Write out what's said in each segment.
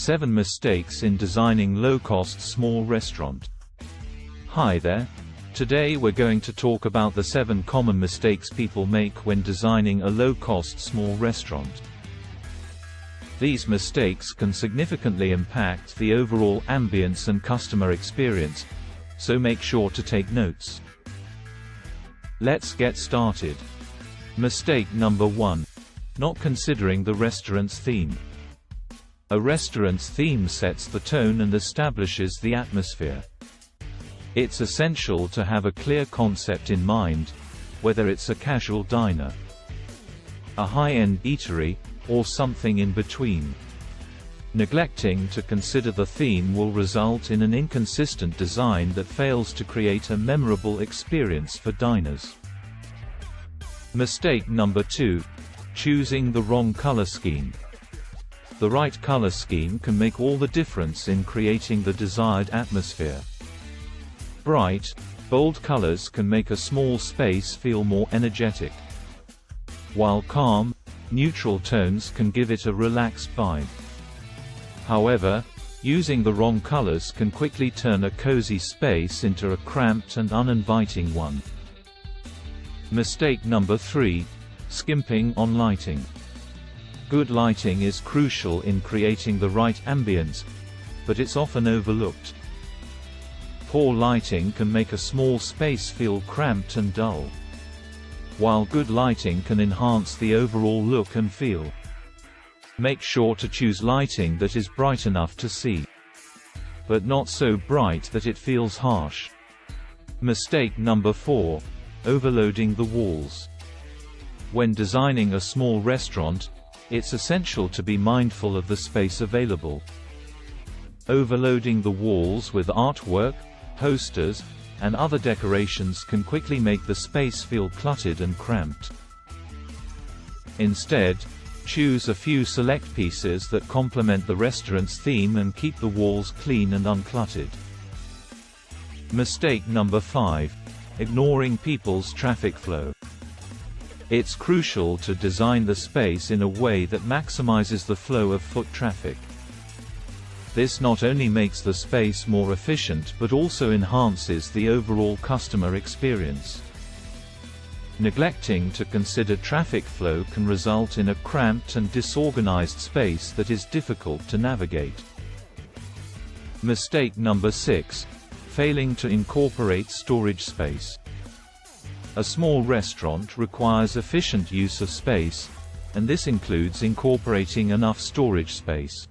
7 mistakes in designing low-cost small restaurant. Hi there. Today we're going to talk about the 7 common mistakes people make when designing a low-cost small restaurant. These mistakes can significantly impact the overall ambience and customer experience, so make sure to take notes. Let's get started. Mistake number 1. Not considering the restaurant's theme. A restaurant's theme sets the tone and establishes the atmosphere. It's essential to have a clear concept in mind, whether it's a casual diner, a high-end eatery, or something in between. Neglecting to consider the theme will result in an inconsistent design that fails to create a memorable experience for diners. Mistake number 2. Choosing the wrong color scheme. The right color scheme can make all the difference in creating the desired atmosphere. Bright, bold colors can make a small space feel more energetic, while calm, neutral tones can give it a relaxed vibe. However, using the wrong colors can quickly turn a cozy space into a cramped and uninviting one. Mistake number 3. Skimping on lighting. Good lighting is crucial in creating the right ambience, but it's often overlooked. Poor lighting can make a small space feel cramped and dull, while good lighting can enhance the overall look and feel. Make sure to choose lighting that is bright enough to see, but not so bright that it feels harsh. Mistake number 4. Overloading the walls. When designing a small restaurant, it's essential to be mindful of the space available. Overloading the walls with artwork, posters, and other decorations can quickly make the space feel cluttered and cramped. Instead, choose a few select pieces that complement the restaurant's theme and keep the walls clean and uncluttered. Mistake number 5. Ignoring people's traffic flow. It's crucial to design the space in a way that maximizes the flow of foot traffic. This not only makes the space more efficient but also enhances the overall customer experience. Neglecting to consider traffic flow can result in a cramped and disorganized space that is difficult to navigate. Mistake number 6. Failing to incorporate storage space. A small restaurant requires efficient use of space, and this includes incorporating enough storage space.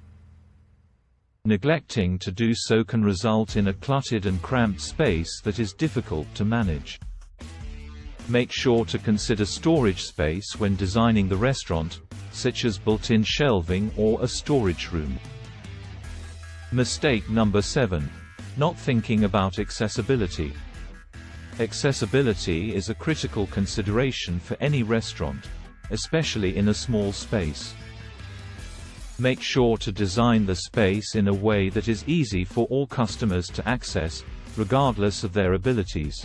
Neglecting to do so can result in a cluttered and cramped space that is difficult to manage. Make sure to consider storage space when designing the restaurant, such as built-in shelving or a storage room. Mistake number 7. Not thinking about accessibility. Accessibility is a critical consideration for any restaurant, especially in a small space. Make sure to design the space in a way that is easy for all customers to access, regardless of their abilities.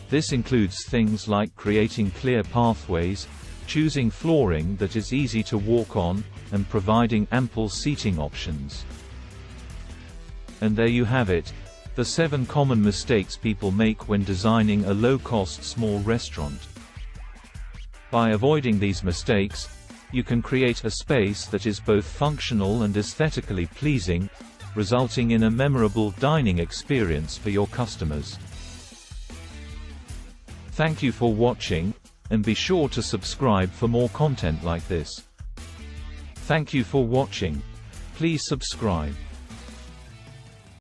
This includes things like creating clear pathways, choosing flooring that is easy to walk on, and providing ample seating options. And there you have it, the 7 common mistakes people make when designing a low-cost small restaurant. By avoiding these mistakes, you can create a space that is both functional and aesthetically pleasing, resulting in a memorable dining experience for your customers. Thank you for watching, and be sure to subscribe for more content like this. Thank you for watching. Please subscribe.